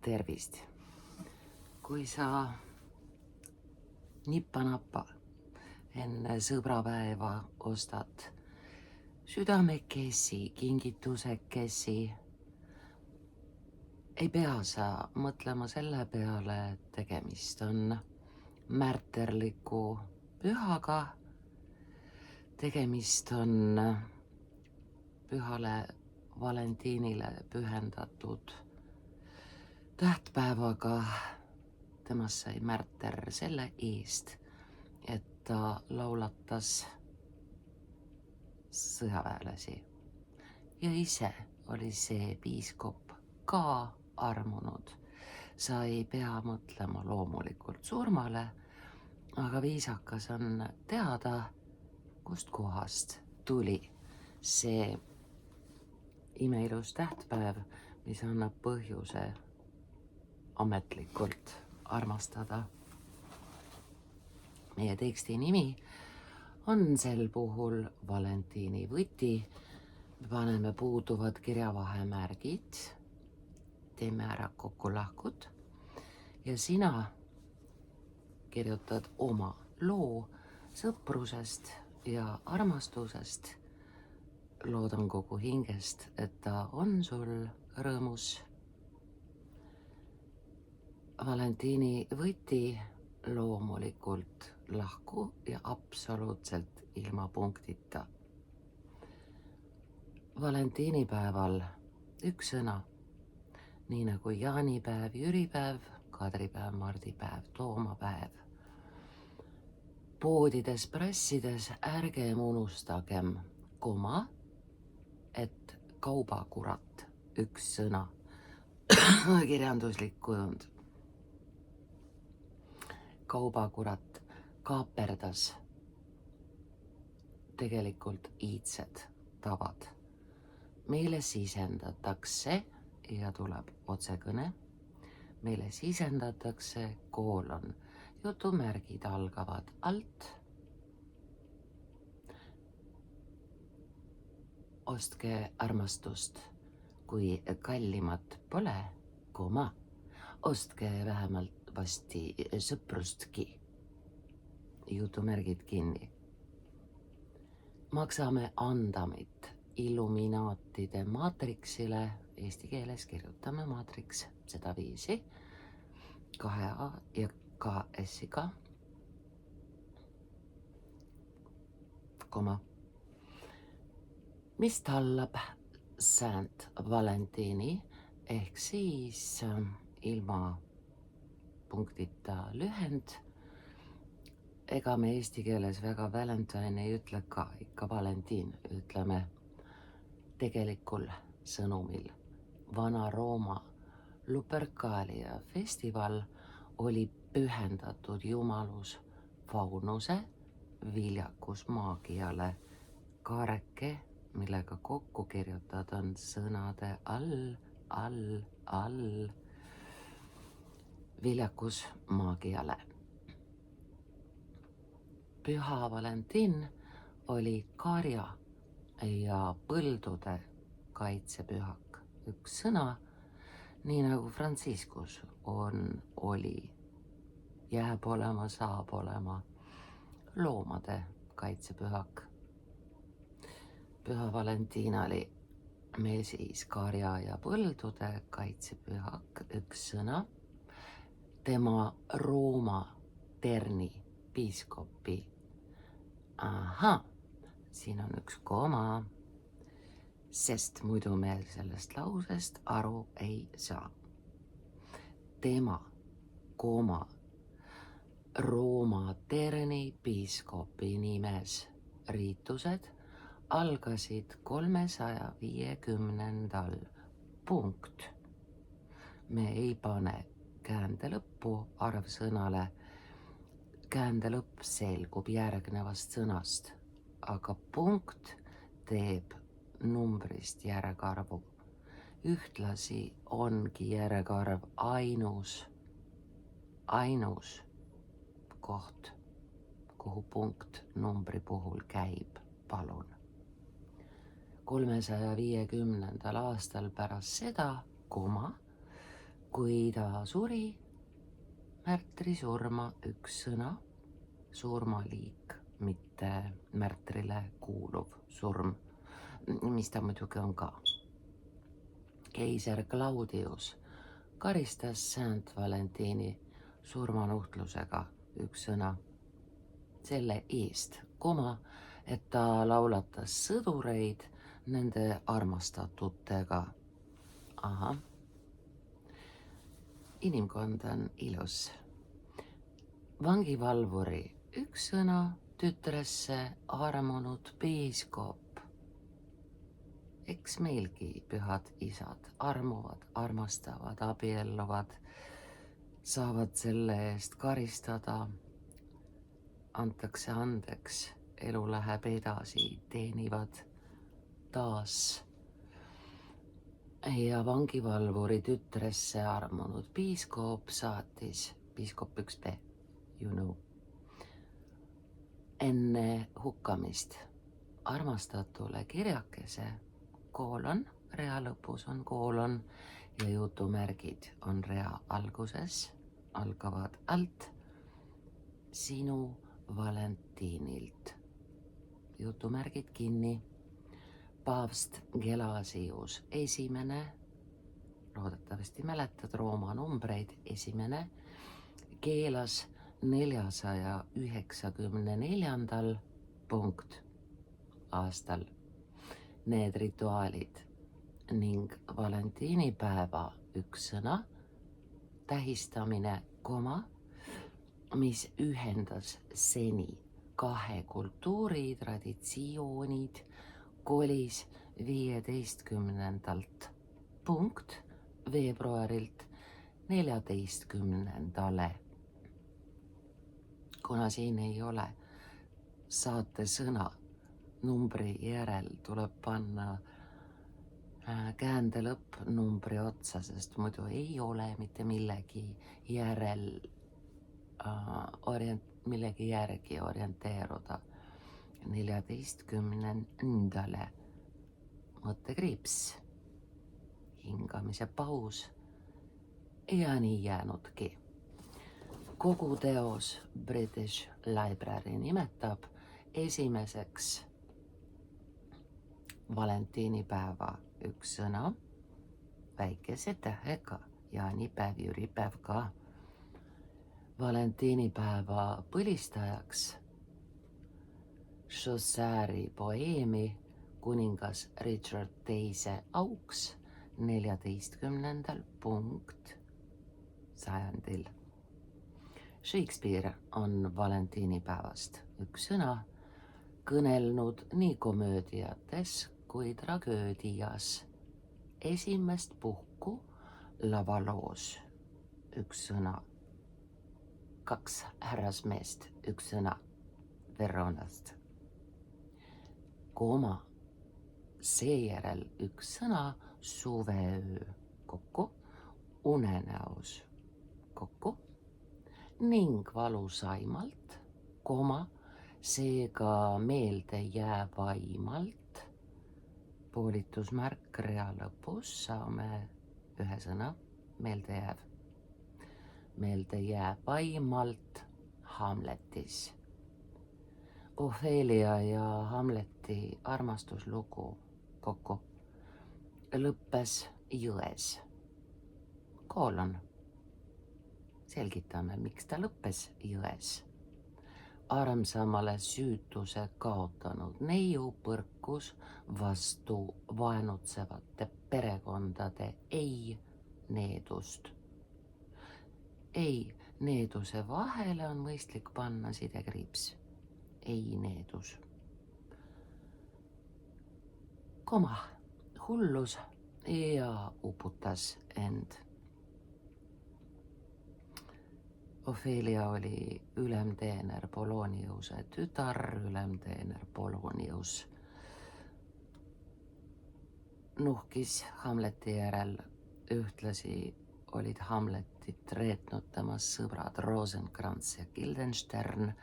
Tervist! Kui sa nippa-nappa enne sõbrapäeva ostad südamekesi, kingitusekesi, ei pea sa mõtlema selle peale, et tegemist on märterliku pühaga, tegemist on pühale Valentiinile pühendatud tähtpäevaga. Temast sai märter selle eest, et ta laulatas sõjaväelasi ja ise oli see piiskop ka armunud. Sa ei pea mõtlema loomulikult surmale, aga viisakas on teada, kust kohast tuli see imeilus tähtpäev, mis annab põhjuse ametlikult armastada. Meie teksti nimi on sel puhul Valentiini võti. Me paneme puuduvad kirjavahemärgid, teeme ära kokkulahkud ja sina kirjutad oma loo sõprusest ja armastusest. Loodan kogu hingest, et ta on sul rõõmus. Valentiini võti loomulikult lahku ja absoluutselt ilma punktita. Valentiinipäeval üks sõna, nii nagu jaanipäev, jüripäev, kadripäev, mardipäev, toomapäev. Poodides, prassides ärgem unustagem koma, et kaubakurat, üks sõna, kirjanduslik kujund. Kaubakurat kaaperdas tegelikult iidsed tavad. Meile sisendatakse ja tuleb otsekõne. Meile sisendatakse koolon. Jutumärgid algavad alt. Ostke armastust, kui kallimat pole, koma. Ostke vähemalt vasti sõprustki. Jutumärgid kinni. Maksame andamit illuminaatide maatriksile. Eesti keeles kirjutame maatriks seda viisi. 2A ja KS-iga. Koma. Mis tallab Saint Valentiini ehk siis ilma punktita lühend. Ega me eesti keeles väga Valentine ei ütle ka, ikka Valentiin ütleme tegelikul sõnumil. Vana-Rooma Lupercalia festival oli pühendatud jumalus Faunuse viljakusmaagiale. Kaareke, millega kokku kirjutad, on sõnade all viljakusmaagiale. Püha Valentin oli karja ja põldude kaitsepühak. Üks sõna, nii nagu Franciscus oli, jääb olema, saab olema loomade kaitsepühak. Püha Valentin oli meil siis karja ja põldude kaitsepühak, üks sõna. Tema Rooma Terni piiskopi. Siin on üks koma, sest muidu me sellest lausest aru ei saa. Tema, koma, Rooma Terni piiskopi nimes riitused algasid 350. punkt. Me ei pane käändelõppu arvsõnale. Käändelõpp selgub järgnevast sõnast, aga punkt teeb numbrist järgarvu. Ühtlasi ongi järgarv ainus koht, kuhu punkt numbri puhul käib, palun. 350. aastal pärast seda, kui ta suri, märtri surma üks sõna, surmaliik, mitte märtrile kuuluv surm, mis ta muidugi on ka. Keiser Claudius karistas Saint Valentini surmanuhtlusega üks sõna selle eest, et ta laulatas sõdureid nende armastatutega. Ahah. Inimkond on ilus. Vangivalvuri üks sõna tütresse armunud piiskop. Eks meilgi pühad isad armuvad, armastavad, abielluvad, saavad selle eest karistada, antakse andeks, elu läheb edasi, teenivad taas. Ja vangivalvuri tütresse armunud piiskop saatis, piiskop 1B, enne hukkamist armastatule kirjakese, rea lõpus on koolon ja jutumärgid on rea alguses, algavad alt, sinu Valentinilt. Jutumärgid kinni. Paavst Gelasius esimene, loodetavasti mäletad Rooma numbreid, esimene, keelas 494. aastal need rituaalid ning valentiinipäeva üks sõna tähistamine, mis ühendas seni kahe kultuuri traditsioonid, kolis 15. veebruarilt 14. Kuna siin ei ole saate sõna numbri järel, tuleb panna käändelõpp numbri otsa, sest muidu ei ole mitte millegi järel millegi järgi orienteeruda. 14. mõttekriips, hingamise paus ja nii jäänudki. Kogu teos British Library nimetab esimeseks valentiinipäeva üks sõna väikese tähega, jaanipäev, jüripäev ka. Valentiinipäeva põlistajaks Chauceri poeemi kuningas Richard II auks 14. sajandil. Shakespeare on valentiinipäevast üks sõna kõnelnud nii komöödiates kui tragöödias. Esimest puhku lavaloos üks sõna. 2 härrasmeest üks sõna Veronast. Seejärel üks sõna suveöö kokku, unenäos kokku ning valusaimalt, seega meelde jäävaimalt, poolitusmärk rea lõpus, saame ühe sõna meeldejääv. Meelde jäävaimalt Hamletis. Ophelia ja Hamleti armastuslugu kokku lõppes jões. Selgitame, miks ta lõppes jões. Armsamale süütuse kaotanud neiu põrkus vastu vaenutsevate perekondade ei-needust. Ei-needuse vahele on mõistlik panna sidekriips. Ei-needus. Hullus ja uputas end. Ophelia oli ülemteener Poloniuse tütar, ülemteener Polonius nuhkis Hamleti järel, ühtlasi olid Hamletit reetnud tema sõbrad Rosenkrantz ja Guildenstern.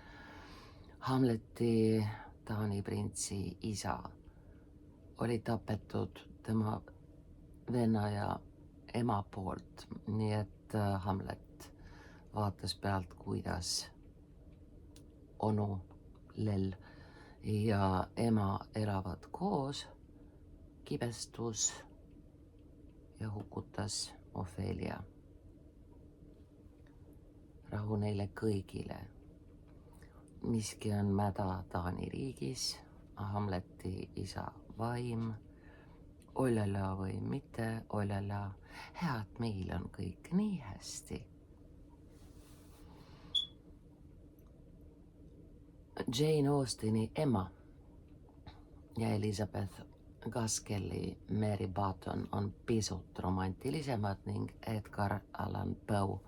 Hamleti Taani printsi isa oli tapetud tema venna ja ema poolt, nii et Hamlet vaatas pealt, kuidas onu Lell ja ema elavad koos, kibestus ja hukutas Ophelia. Rahu neile kõigile. Miski on mäda Taani riigis, Hamleti isa vaim, oljala või mitte oljala, head meil on kõik nii hästi. Jane Austeni ema ja Elizabeth Gaskell, Mary Barton on pisut romantilisemad ning Edgar Allan Poe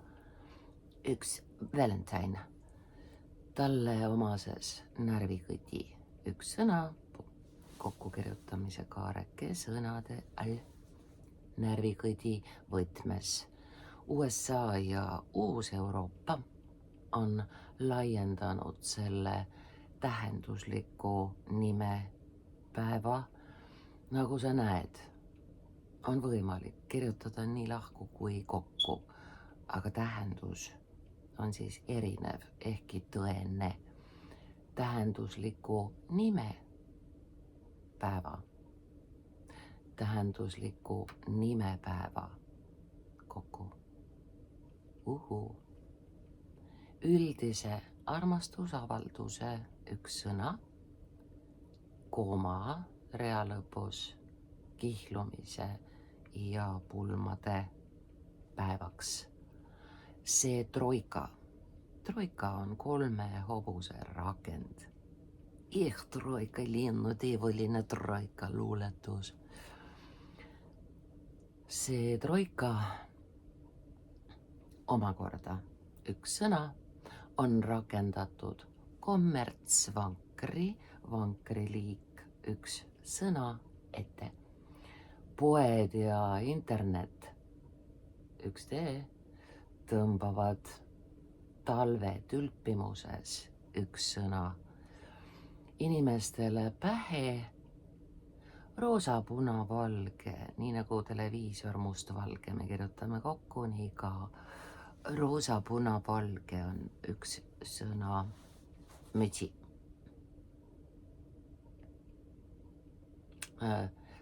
üks Valentine. Talle omases närvikõdi üks sõna kokkukirjutamise kaareke sõnade all. Närvikõdi võtmes. USA ja Uus-Euroopa on laiendanud selle tähendusliku nimepäeva. Nagu sa näed, on võimalik kirjutada nii lahku kui kokku, aga tähendus on siis erinev, ehkki tõene. Tähendusliku nimepäeva. Tähendusliku nimepäeva kokku. Üldise armastusavalduse üks sõna, kooma rea lõpus kihlumise ja pulmade päevaks. See troika. Troika on 3 hobuse rakend. Troika linnuteevoline troika luuletus. See troika omakorda üks sõna on rakendatud kommertsvankri, vankriliik üks sõna ette. Poed ja internet üks tee tõmbavad talve tülpimuses üks sõna. Inimestele pähe roosa, puna, valge, nii nagu televiisor mustvalge, me kirjutame kokku, nii ka roosa, puna, valge on üks sõna mütsi.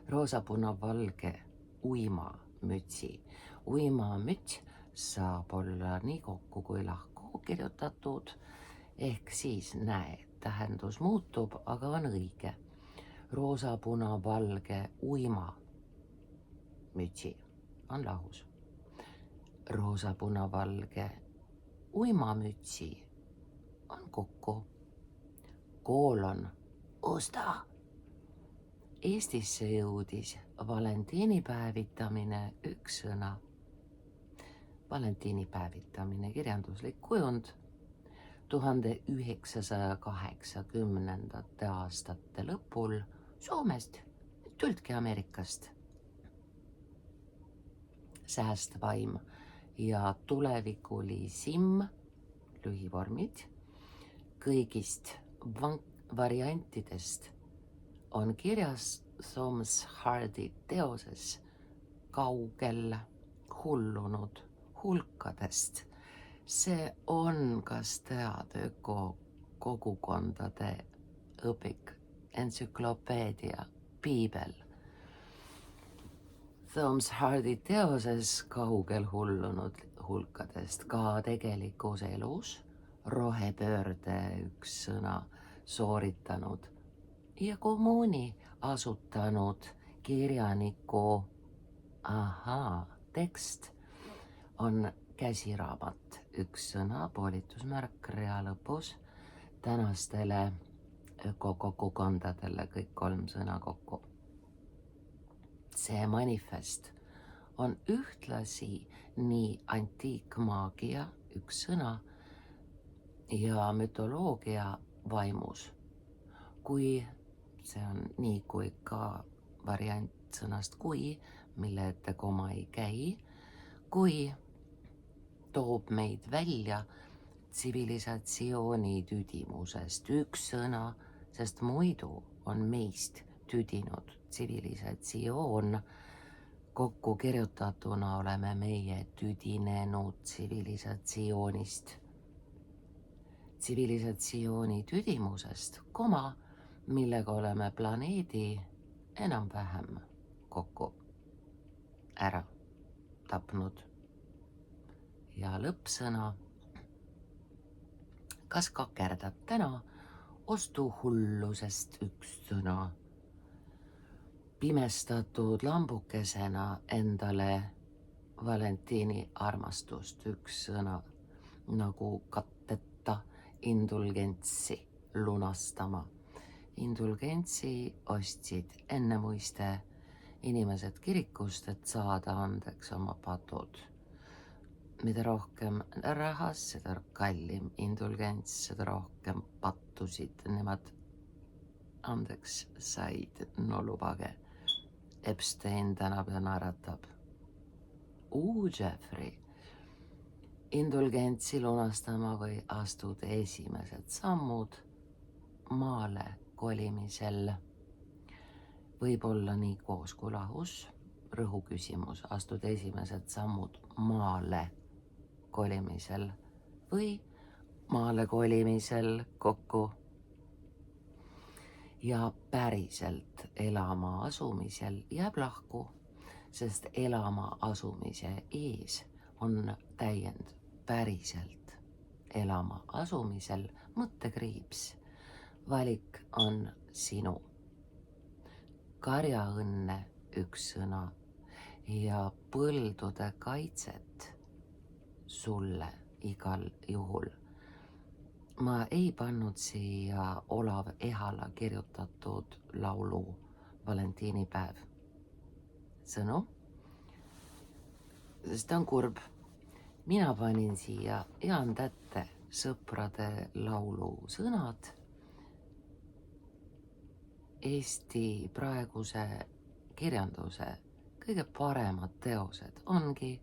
Roosa, puna, valge, uimamütsi. Uimamüts saab olla nii kokku kui lahku kirjutatud, ehk siis näe, tähendus muutub, aga on õige. Roosa, puna, valge, uimamütsi on lahus. Roosa, puna, valge, uimamütsi on kokku. Koolon, osta. Eestisse jõudis valentiinipäevitamine üks sõna. Valentiinipäevitamine, kirjanduslik kujund 1980. aastate lõpul Soomest, tültki Ameerikast. Säästvaim ja tulevikulisim lühivormid kõigist variantidest on kirjas Thomas Hardy teoses Kaugel hullunud hulkadest. See on, kas tead, ökokogukondade õpik, entsüklopeedia, piibel. Thomas Hardy teoses Kaugel hullunud hulkadest ka tegelikus elus rohepöörde üks sõna sooritanud ja kommuuni asutanud kirjaniku tekst on käsiraamat, üks sõna, poolitusmärk rea lõpus, tänastele ökokogukondadele kõik 3 sõna kokku. See manifest on ühtlasi nii antiikmaagia üks sõna ja mütoloogia vaimus, kui see on nii kui ka variant sõnast kui, mille ette koma ei käi, kui toob meid välja tsivilisatsiooni tüdimusest üks sõna, sest muidu on meist tüdinud tsivilisatsioon, Kokku kirjutatuna oleme meie tüdinenud tsivilisatsiooni tüdimusest, millega oleme planeedi enam-vähem kokku ära tapnud. Ja lõppsõna, kas kakerdab täna ostuhullusest üks sõna, pimestatud lambukesena endale Valentiini armastust üks sõna, nagu katteta indulgentsi lunastama. Indulgentsi ostsid ennemuiste inimesed kirikust, et saada andeks oma patud. Mida rohkem rahas, seda kallim indulgents, seda rohkem pattusid nemad andeks said. No lubage, Epstein tänab ja naeratab. Jeffrey, indulgentsi lunastama või astud esimesed sammud maale kolimisel. Võib-olla nii koos kui lahus. Rõhuküsimus, astud esimesed sammud maale kolimisel või maale kolimisel kokku. Ja päriselt elama asumisel jääb lahku, sest elama asumise ees on täiend päriselt elama asumisel mõttekriips. Valik on sinu. Karjaõnne üks sõna ja põldude kaitset sulle igal juhul. Ma ei pannud siia Olav Ehala kirjutatud laulu Valentiinipäev sõnu, sest ta on kurb. Mina panin siia Jaan Tätte sõprade laulu sõnad. Eesti praeguse kirjanduse kõige paremad teosed ongi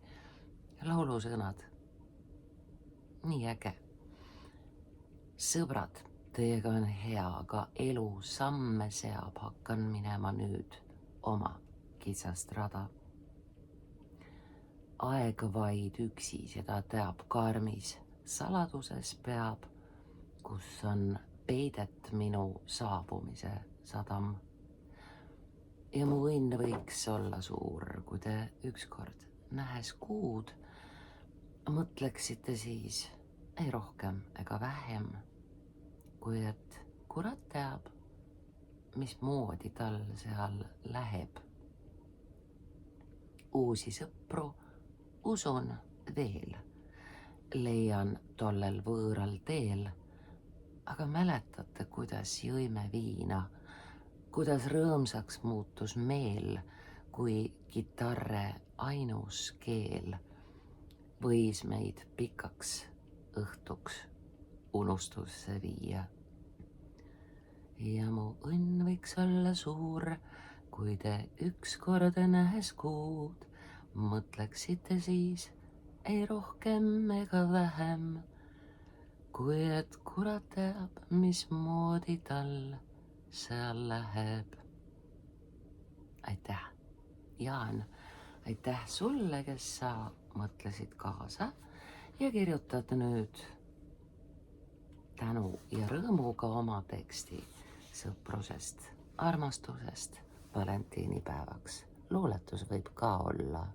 laulusõnad. Nii äge. Sõbrad, teiega on hea, aga elu samme seab, hakkan minema nüüd oma kitsast rada. Aeg vaid üksi seda teab, karmis saladuses peab, kus on peidet minu saabumise sadam. Ja mu õnn võiks olla suur, kui te ükskord nähes kuud, mõtleksite siis ei rohkem ega vähem, kui et kurat teab, mismoodi tal seal läheb. Uusi sõpru usun veel, leian tollel võõral teel, aga mäletate, kuidas jõime viina, kuidas rõõmsaks muutus meel, kui kitarre ainus keel võis meid pikaks õhtuks unustusse viia. Ja mu õnn võiks olla suur, kui te ükskord nähes kuud, mõtleksite siis ei rohkem ega vähem, kui et kurat teab, mismoodi tal seal läheb. Aitäh, Jaan, aitäh sulle, kes sa mõtlesid kaasa ja kirjutad nüüd tänu ja rõõmuga oma teksti sõprusest, armastusest Valentiinipäevaks. Luuletus võib ka olla